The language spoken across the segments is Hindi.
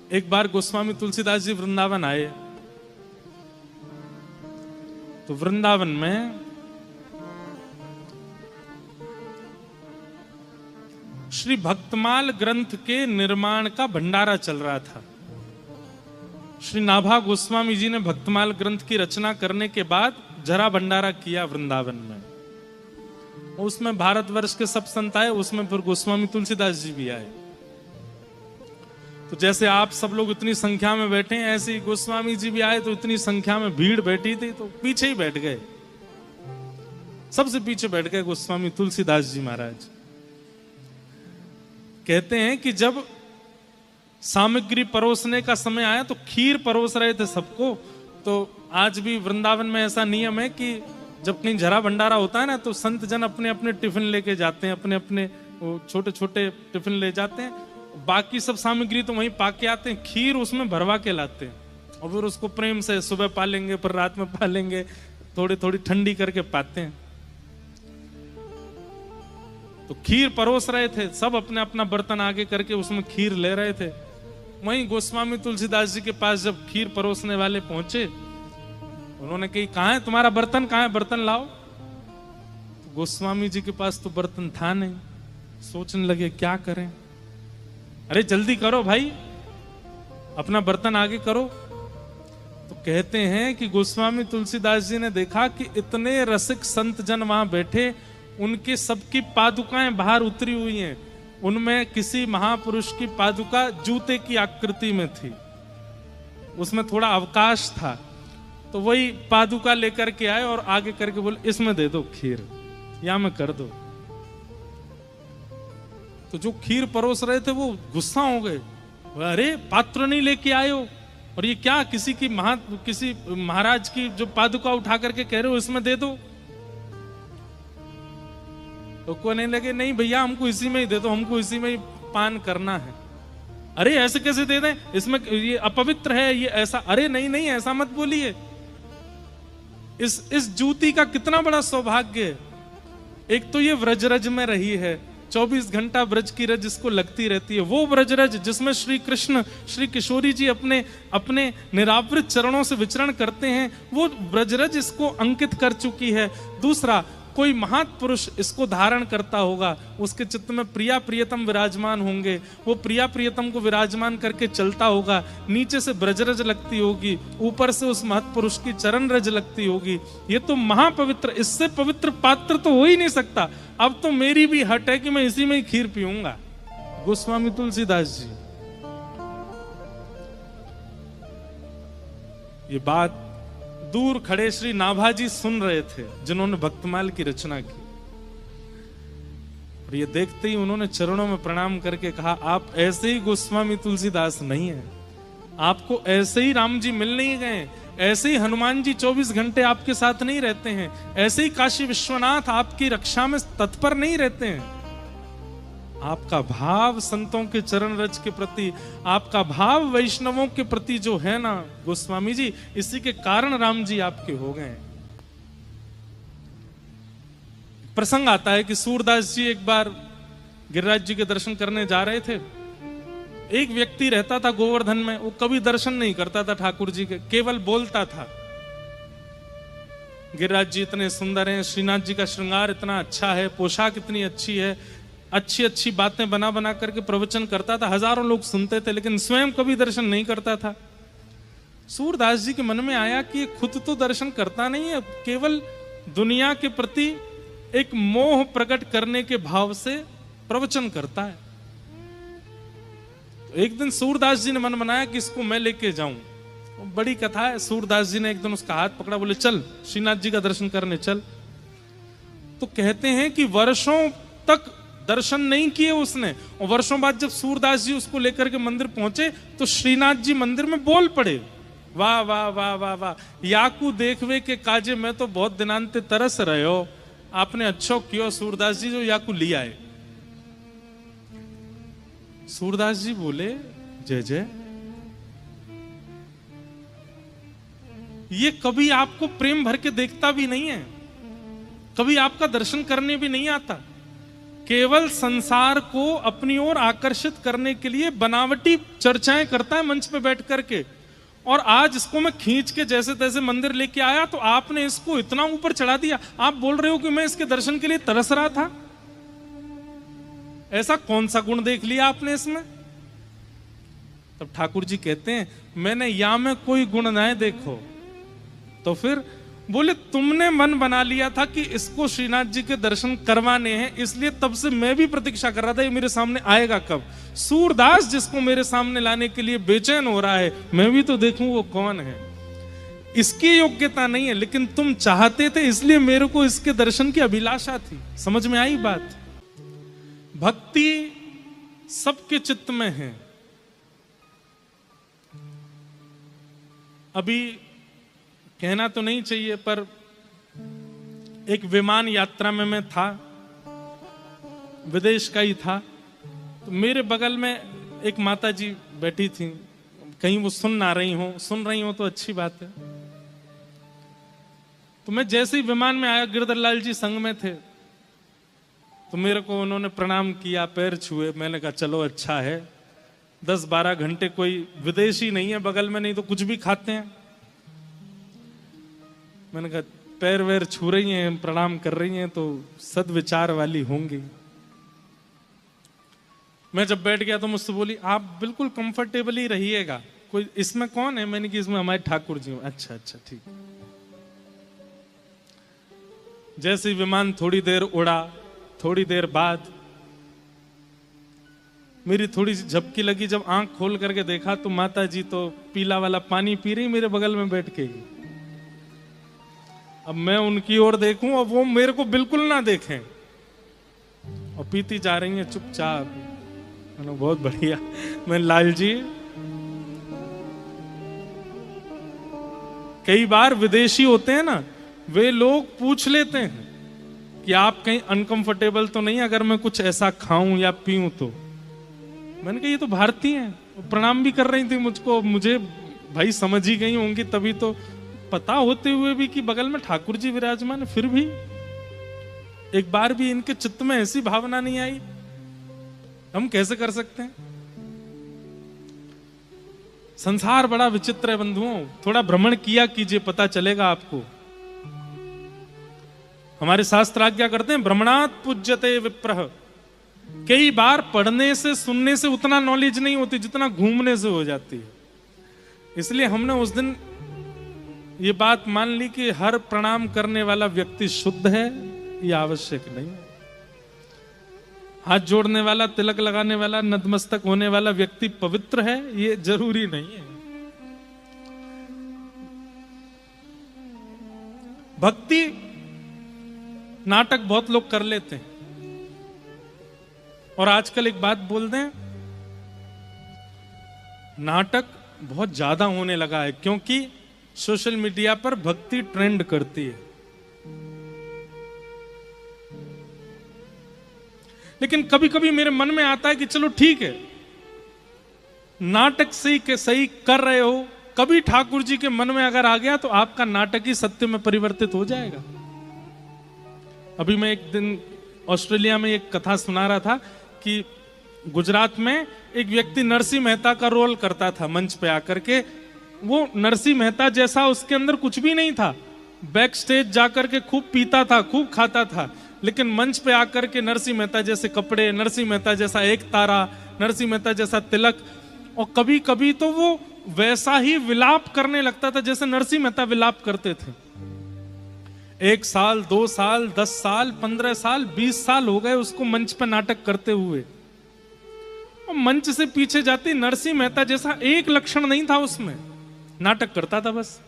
एक बार गोस्वामी तुलसीदास जी वृंदावन आए, तो वृंदावन में श्री भक्तमाल ग्रंथ के निर्माण का भंडारा चल रहा था। श्री नाभा गोस्वामी जी ने भक्तमाल ग्रंथ की रचना करने के बाद जरा भंडारा किया वृंदावन में। उसमें भारतवर्ष के सब संत आए, उसमें फिर गोस्वामी तुलसीदास जी भी आए। तो जैसे आप सब लोग इतनी संख्या में बैठे हैं, ऐसे ही गोस्वामी जी भी आए, तो इतनी संख्या में भीड़ बैठी थी, तो पीछे ही बैठ गए, सबसे पीछे बैठ गए गोस्वामी तुलसीदास जी महाराज। कहते हैं कि जब सामग्री परोसने का समय आया तो खीर परोस रहे थे सबको। तो आज भी वृंदावन में ऐसा नियम है कि जब कहीं जरा भंडारा होता है ना, तो संत जन अपने अपने टिफिन लेके जाते हैं, अपने अपने छोटे छोटे टिफिन ले जाते हैं, बाकी सब सामग्री तो वहीं पाके आते हैं, खीर उसमें भरवा के लाते हैं और फिर उसको प्रेम से सुबह पालेंगे, फिर रात में पालेंगे, थोड़ी थोड़ी ठंडी करके पाते हैं। तो खीर परोस रहे थे, सब अपने अपना बर्तन आगे करके उसमें खीर ले रहे थे। वहीं गोस्वामी तुलसीदास जी के पास जब खीर परोसने वाले पहुंचे, उन्होंने कही, कहाँ है तुम्हारा बर्तन, कहाँ है, बर्तन लाओ। तो गोस्वामी जी के पास तो बर्तन था नहीं। सोचने लगे क्या करें, अरे जल्दी करो भाई, अपना बर्तन आगे करो। तो कहते हैं कि गोस्वामी तुलसीदास जी ने देखा कि इतने रसिक संत जन वहां बैठे, उनके सबकी पादुकाएं बाहर उतरी हुई हैं। उनमें किसी महापुरुष की पादुका जूते की आकृति में थी, उसमें थोड़ा अवकाश था। तो वही पादुका लेकर के आए और आगे करके बोले, इसमें दे दो खीर, या में कर दो। तो जो खीर परोस रहे थे वो गुस्सा हो गए, अरे पात्र नहीं लेके आए हो, और ये क्या, किसी महाराज की जो पादुका उठा करके कह रहे हो इसमें दे दो। तो कहने लगे, नहीं भैया हमको इसी में ही दे दो, हमको इसी में ही पान करना है। अरे ऐसे कैसे दे दें, इसमें ये अपवित्र है, ये ऐसा। अरे नहीं नहीं ऐसा मत बोलिए, इस जूती का कितना बड़ा सौभाग्य है। एक तो ये व्रजरज में रही है, 24 घंटा ब्रज की रज इसको लगती रहती है। वो ब्रजरज जिसमें श्री कृष्ण श्री किशोरी जी अपने अपने निरावृत चरणों से विचरण करते हैं, वो ब्रजरज इसको अंकित कर चुकी है। दूसरा, कोई महापुरुष इसको धारण करता होगा, उसके चित्त में प्रिया प्रियतम विराजमान होंगे, वो प्रिया प्रियतम को विराजमान करके चलता होगा। नीचे से ब्रजरज लगती होगी, ऊपर से उस महत्पुरुष की चरण रज लगती होगी। ये तो महापवित्र, इससे पवित्र पात्र तो हो ही नहीं सकता। अब तो मेरी भी हट है कि मैं इसी में ही खीर पीऊंगा। गोस्वामी तुलसीदास जी ये बात दूर खड़े श्री नाभाजी सुन रहे थे, जिन्होंने भक्तमाल की रचना की। और ये देखते ही उन्होंने चरणों में प्रणाम करके कहा, आप ऐसे ही गोस्वामी तुलसीदास नहीं है, आपको ऐसे ही राम जी मिल नहीं गए, ऐसे ही हनुमान जी 24 घंटे आपके साथ नहीं रहते हैं, ऐसे ही काशी विश्वनाथ आपकी रक्षा में तत्पर नहीं रहते हैं। आपका भाव संतों के चरण रज के प्रति, आपका भाव वैष्णवों के प्रति जो है ना गोस्वामी जी, इसी के कारण राम जी आपके हो गए। प्रसंग आता है कि सूरदास जी एक बार गिरिराज जी के दर्शन करने जा रहे थे। एक व्यक्ति रहता था गोवर्धन में, वो कभी दर्शन नहीं करता था ठाकुर जी के, केवल बोलता था। गिरिराज जी इतने सुंदर हैं, श्रीनाथ जी का श्रृंगार इतना अच्छा है, पोशाक इतनी अच्छी है, अच्छी अच्छी बातें बना बना करके प्रवचन करता था, हजारों लोग सुनते थे, लेकिन स्वयं कभी दर्शन नहीं करता था। सूरदास जी के मन में आया कि ये खुद तो दर्शन करता नहीं है, केवल दुनिया के प्रति एक मोह प्रकट करने के भाव से प्रवचन करता है। तो एक दिन सूरदास जी ने मन बनाया कि इसको मैं लेके जाऊं। बड़ी कथा है, सूरदास जी ने एक दिन उसका हाथ पकड़ा, बोले चल श्रीनाथ जी का दर्शन करने चल। तो कहते हैं कि वर्षों तक दर्शन नहीं किए उसने, और वर्षों बाद जब सूरदास जी उसको लेकर के मंदिर पहुंचे तो श्रीनाथ जी मंदिर में बोल पड़े, वाह वाह वाह वाह वाह, याकू देखवे के काजे में तो बहुत दिनांते तरस रहे हो, आपने अच्छो कियो सूरदास जी जो याकू लिया है। सूरदास जी बोले, जय जय, ये कभी आपको प्रेम भर के देखता भी नहीं है, कभी आपका दर्शन करने भी नहीं आता, केवल संसार को अपनी ओर आकर्षित करने के लिए बनावटी चर्चाएं करता है मंच पे बैठ करके, और आज इसको मैं खींच के जैसे तैसे मंदिर लेके आया तो आपने इसको इतना ऊपर चढ़ा दिया। आप बोल रहे हो कि मैं इसके दर्शन के लिए तरस रहा था। ऐसा कौन सा गुण देख लिया आपने इसमें? तब ठाकुर जी कहते हैं मैंने या में कोई गुण ना देखो। तो फिर बोले तुमने मन बना लिया था कि इसको श्रीनाथ जी के दर्शन करवाने हैं, इसलिए तब से मैं भी प्रतीक्षा कर रहा था ये मेरे सामने आएगा कब। सूरदास जिसको मेरे सामने लाने के लिए बेचैन हो रहा है, मैं भी तो देखूं वो कौन है। इसकी योग्यता नहीं है, लेकिन तुम चाहते थे इसलिए मेरे को इसके दर्शन की अभिलाषा थी। समझ में आई बात? भक्ति सबके चित्त में है। अभी कहना तो नहीं चाहिए, पर एक विमान यात्रा में मैं था, विदेश का ही था। तो मेरे बगल में एक माता जी बैठी थी, कहीं वो सुन रही हो तो अच्छी बात है। तो मैं जैसे ही विमान में आया, गिरधर लाल जी संग में थे, तो मेरे को उन्होंने प्रणाम किया, पैर छुए। मैंने कहा चलो अच्छा है, 10-12 घंटे कोई विदेशी नहीं है बगल में, नहीं तो कुछ भी खाते हैं। मैंने कहा पैर वैर छू रही हैं, प्रणाम कर रही हैं, तो सद्विचार वाली होंगी। मैं जब बैठ गया तो मुझसे बोली आप बिल्कुल कंफर्टेबल ही रहिएगा, कोई इसमें कौन है? मैंने कि इसमें हमारे ठाकुर जी। अच्छा ठीक। जैसे ही विमान थोड़ी देर उड़ा, थोड़ी देर बाद मेरी थोड़ी सी झपकी लगी। जब आंख खोल करके देखा तो माता जी तो पीला वाला पानी पी रही मेरे बगल में बैठ के। अब मैं उनकी ओर देखूं और वो मेरे को बिल्कुल ना देखें, और पीती जा रही है चुपचाप। मैंने बहुत बढ़िया। मैं लाल जी, कई बार विदेशी होते हैं ना, वे लोग पूछ लेते हैं कि आप कहीं अनकंफर्टेबल तो नहीं अगर मैं कुछ ऐसा खाऊं या पीऊं तो। मैंने कहा ये तो भारतीय हैं, प्रणाम भी कर रही थी मुझको। मुझे भाई समझ ही गई होंगी, तभी तो पता होते हुए भी कि बगल में ठाकुर जी विराजमान है, फिर भी एक बार भी इनके चित्त में ऐसी भावना नहीं आई। हम कैसे कर सकते हैं? संसार बड़ा विचित्र है बंधुओं, थोड़ा भ्रमण किया कीजिए, पता चलेगा आपको। हमारे शास्त्र आज्ञा करते हैं भ्रमणात् पूज्यते विप्रः। कई बार पढ़ने से सुनने से उतना नॉलेज नहीं होती जितना घूमने से हो जाती है। इसलिए हमने उस दिन ये बात मान ली कि हर प्रणाम करने वाला व्यक्ति शुद्ध है, ये आवश्यक नहीं है। हाथ जोड़ने वाला, तिलक लगाने वाला, नतमस्तक होने वाला व्यक्ति पवित्र है, ये जरूरी नहीं है। भक्ति नाटक बहुत लोग कर लेते हैं, और आजकल एक बात बोल दें, नाटक बहुत ज्यादा होने लगा है, क्योंकि सोशल मीडिया पर भक्ति ट्रेंड करती है। लेकिन कभी कभी मेरे मन में आता है कि चलो ठीक है, नाटक सही कर रहे हो, कभी ठाकुर जी के मन में अगर आ गया तो आपका नाटक ही सत्य में परिवर्तित हो जाएगा। अभी मैं एक दिन ऑस्ट्रेलिया में एक कथा सुना रहा था कि गुजरात में एक व्यक्ति नरसिंह मेहता का रोल करता था मंच पे आकर के। वो नरसिंह मेहता जैसा उसके अंदर कुछ भी नहीं था, बैक स्टेज जाकर के खूब पीता था, खूब खाता था, लेकिन मंच पे आकर के नरसिंह मेहता जैसे कपड़े, नरसिंह मेहता जैसा एक तारा, नरसिंह मेहता जैसा तिलक, और कभी कभी तो वो वैसा ही विलाप करने लगता था जैसे नरसिंह मेहता विलाप करते थे। 1 साल, 2 साल, 10 साल, 15 साल, 20 साल हो गए उसको मंच पर नाटक करते हुए, और मंच से पीछे जाते नरसिंह मेहता जैसा एक लक्षण नहीं था उसमें, नाटक करता था बस।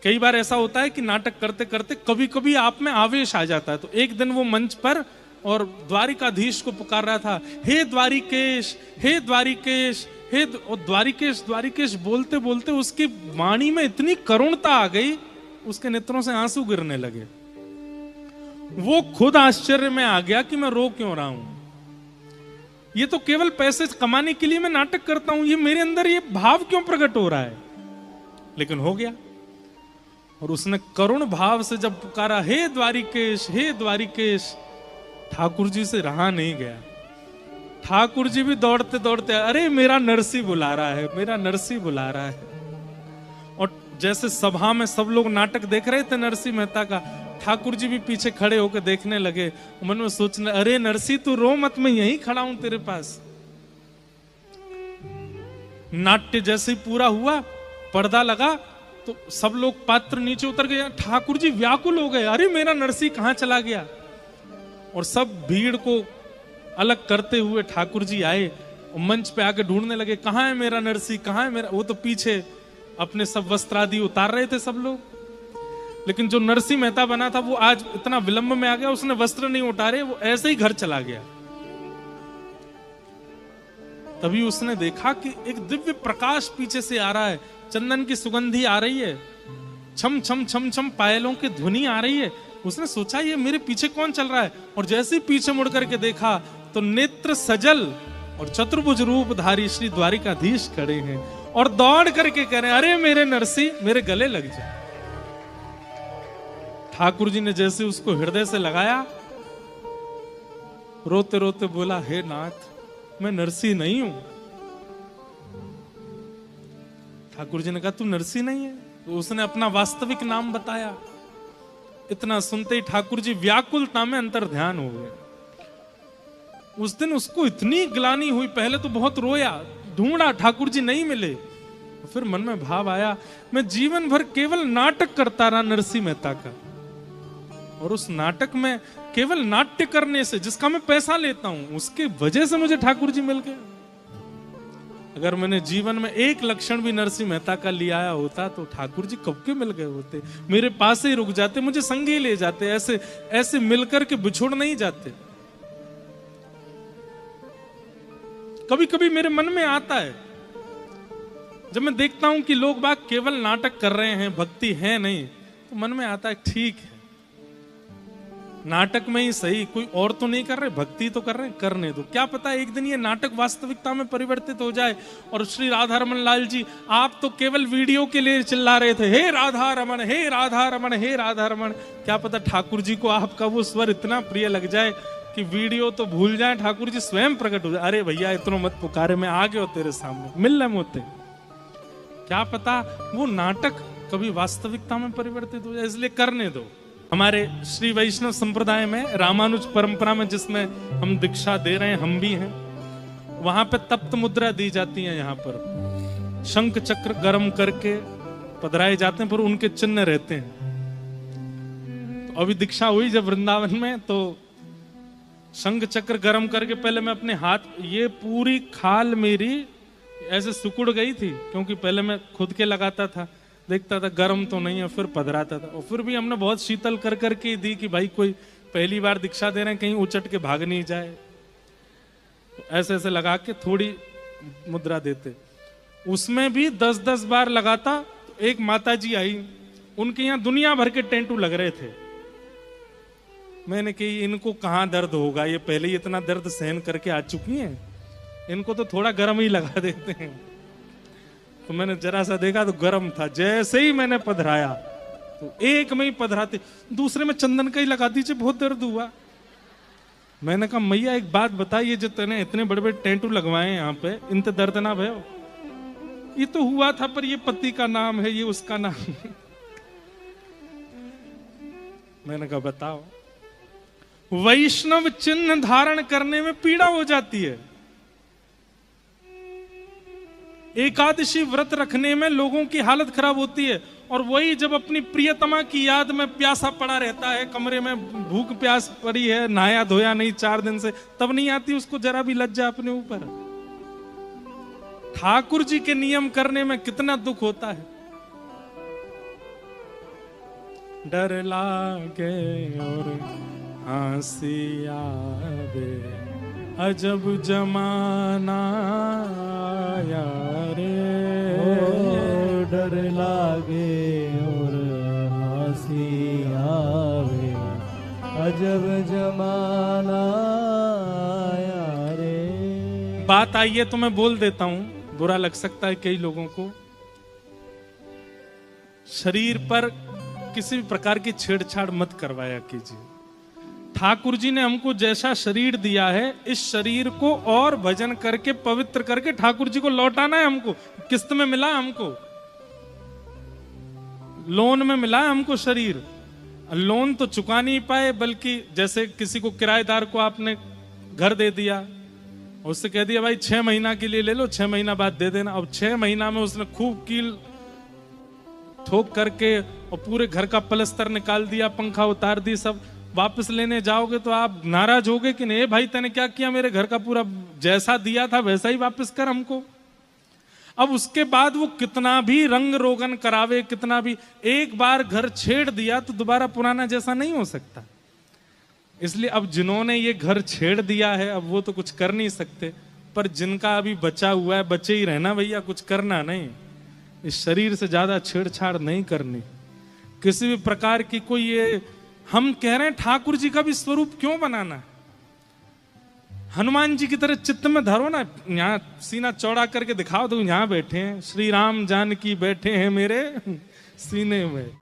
कई बार ऐसा होता है कि नाटक करते करते कभी कभी आप में आवेश आ जाता है। तो एक दिन वो मंच पर और द्वारिकाधीश को पुकार रहा था, हे द्वारिकेश, हे द्वारिकेश, हे द्वारिकेश, द्वारिकेश बोलते बोलते उसकी वाणी में इतनी करुणता आ गई, उसके नेत्रों से आंसू गिरने लगे। वो खुद आश्चर्य में आ गया कि मैं रो क्यों रहा हूं, ये तो केवल पैसे कमाने के लिए मैं नाटक करता हूं, ये मेरे अंदर ये भाव क्यों प्रकट हो रहा है। लेकिन हो गया, और उसने करुण भाव से जब पुकारा, हे द्वारिकेश, हे द्वारिकेश, ठाकुर जी से रहा नहीं गया। ठाकुर जी भी दौड़ते दौड़ते, अरे मेरा नरसी बुला रहा है, मेरा नरसी बुला रहा है। और जैसे सभा में सब लोग नाटक देख रहे थे नरसी मेहता का, ठाकुर जी भी पीछे खड़े होकर देखने लगे। मन में सोचने, अरे नरसी तू रो मत, मैं यहीं खड़ा हूं तेरे पास। नाट्य जैसे ही पूरा हुआ, पर्दा लगा, तो सब लोग पात्र नीचे उतर गए। ठाकुर जी व्याकुल हो गए, अरे मेरा नरसी कहां चला गया। और सब भीड़ को अलग करते हुए ठाकुर जी आए और मंच पे आके ढूंढने लगे, कहां है मेरा नरसी, कहां है मेरा। वो तो पीछे अपने सब वस्त्र आदि उतार रहे थे सब लोग। लेकिन जो नरसी मेहता बना था वो आज इतना विलंब में आ गया, उसने वस्त्र नहीं उतारे, वो ऐसे ही घर चला गया। तभी उसने देखा कि एक दिव्य प्रकाश पीछे से आ रहा है, चंदन की सुगंधी आ रही है, छम छम छम छम पायलों की ध्वनि आ रही है। उसने सोचा ये मेरे पीछे कौन चल रहा है। और जैसे ही पीछे मुड़ करके देखा तो नेत्र सजल और चतुर्भुज रूपधारी श्री द्वारिकाधीश खड़े हैं और दौड़ करके कह रहे हैं, अरे मेरे नरसी मेरे गले लग जा। ठाकुर जी ने जैसे उसको हृदय से लगाया, रोते रोते बोला, हे नाथ मैं नरसी नहीं हूं। ठाकुर जी ने कहा, तू नरसी नहीं है? तो उसने अपना वास्तविक नाम बताया। इतना सुनते ही ठाकुर जी व्याकुलता में अंतर ध्यान हो गए। उस दिन उसको इतनी ग्लानि हुई, पहले तो बहुत रोया, ढूंढा, ठाकुर जी नहीं मिले। फिर मन में भाव आया, मैं जीवन भर केवल नाटक करता रहा नरसी मेहता का, और उस नाटक में केवल नाट्य करने से, जिसका मैं पैसा लेता हूं, उसकी वजह से मुझे ठाकुर जी मिल गए। अगर मैंने जीवन में एक लक्षण भी नरसी मेहता का ले आया होता तो ठाकुर जी कब के मिल गए होते, मेरे पास ही रुक जाते, मुझे संगे ले जाते, ऐसे ऐसे मिलकर के बिछुड़ नहीं जाते। कभी कभी मेरे मन में आता है, जब मैं देखता हूं कि लोग बाग केवल नाटक कर रहे हैं, भक्ति है नहीं, तो मन में आता है ठीक है, नाटक में ही सही, कोई और तो नहीं कर रहे, भक्ति तो कर रहे हैं, करने दो। क्या पता एक दिन ये नाटक वास्तविकता में परिवर्तित हो जाए। और श्री राधा रमन लाल जी, आप तो केवल वीडियो के लिए चिल्ला रहे थे, हे राधा रमन, हे राधा रमन, हे राधा रमन। क्या पता ठाकुर जी को आपका वो स्वर इतना प्रिय लग जाए कि वीडियो तो भूल जाए, ठाकुर जी स्वयं प्रकट हो जाए। अरे भैया इतना मत पुकारे, मैं आ गया तेरे सामने, मिल रहे होते। क्या पता वो नाटक कभी वास्तविकता में परिवर्तित हो जाए, इसलिए करने दो। हमारे श्री वैष्णव संप्रदाय में, रामानुज परंपरा में, जिसमें हम दीक्षा दे रहे हैं, हम भी हैं, वहां पे तप्त मुद्रा दी जाती है। यहाँ पर शंख चक्र गर्म करके पधराए जाते हैं, पर उनके चिन्ह रहते हैं। तो अभी दीक्षा हुई जब वृंदावन में, तो शंख चक्र गर्म करके पहले मैं अपने हाथ, ये पूरी खाल मेरी ऐसे सुकुड़ गई थी, क्योंकि पहले मैं खुद के लगाता था, देखता था गर्म तो नहीं है, फिर पधराता था। और फिर भी हमने बहुत शीतल कर करके दी कि भाई कोई पहली बार दीक्षा दे रहे हैं, कहीं उचट के भाग नहीं जाए। तो ऐसे ऐसे लगा के थोड़ी मुद्रा देते। उसमें भी 10-10 बार लगाता। तो एक माता जी आई, उनके यहाँ दुनिया भर के टेंटू लग रहे थे। मैंने कही इनको कहाँ दर्द होगा, ये पहले ही इतना दर्द सहन करके आ चुकी हैं, इनको तो थोड़ा गर्म ही लगा देते हैं। तो मैंने जरा सा देखा तो गर्म था। जैसे ही मैंने पधराया, तो एक में ही पधराते, दूसरे में चंदन का ही लगा दीजिए, बहुत दर्द हुआ। मैंने कहा मैया एक बात बता, ये जो तूने इतने बड़े बड़े टेंटू लगवाए यहाँ पे, इनते दर्द ना भयो? ये तो हुआ था, पर ये पति का नाम है, ये उसका नाम है। मैंने कहा बताओ, वैष्णव चिन्ह धारण करने में पीड़ा हो जाती है, एकादशी व्रत रखने में लोगों की हालत खराब होती है, और वही जब अपनी प्रियतमा की याद में प्यासा पड़ा रहता है, कमरे में भूख प्यास पड़ी है, नहाया धोया नहीं 4 दिन से, तब नहीं आती उसको जरा भी लज्जा अपने ऊपर। ठाकुर जी के नियम करने में कितना दुख होता है। डर लागे और हंसी आवे, अजब जमाना आया रे। डर लागे और हंसी आवे, अजब जमाना आया रे। बात आई है तो मैं बोल देता हूं, बुरा लग सकता है कई लोगों को। शरीर पर किसी भी प्रकार की छेड़छाड़ मत करवाया कीजिए। ठाकुर जी ने हमको जैसा शरीर दिया है, इस शरीर को और भजन करके पवित्र करके ठाकुर जी को लौटाना है हमको। किस्त में मिला हमको, लोन में मिला हमको शरीर। लोन तो चुका नहीं पाए, बल्कि जैसे किसी को किराएदार को आपने घर दे दिया, उससे कह दिया भाई 6 महीना के लिए ले लो, 6 महीना बाद दे देना। अब 6 महीना में उसने खूब कील ठोक करके और पूरे घर का पलस्तर निकाल दिया, पंखा उतार दी, सब वापस लेने जाओगे तो आप नाराज होगे कि नहीं भाई तूने क्या किया, मेरे घर का पूरा जैसा दिया था वैसा ही वापस कर हमको। अब उसके बाद वो कितना भी रंग रोगन करावे, कितना भी, एक बार घर छेड़ दिया तो दोबारा पुराना जैसा नहीं हो सकता। इसलिए अब जिन्होंने ये घर छेड़ दिया है अब वो तो कुछ कर नहीं सकते, पर जिनका अभी बचा हुआ है बचे ही रहना भैया, कुछ करना नहीं। इस शरीर से ज्यादा छेड़छाड़ नहीं करनी किसी भी प्रकार की। कोई ये हम कह रहे हैं ठाकुर जी का भी स्वरूप क्यों बनाना है? हनुमान जी की तरह चित्त में धरो ना, यहाँ सीना चौड़ा करके दिखाओ, तो यहाँ बैठे हैं श्री राम जानकी बैठे हैं मेरे सीने में।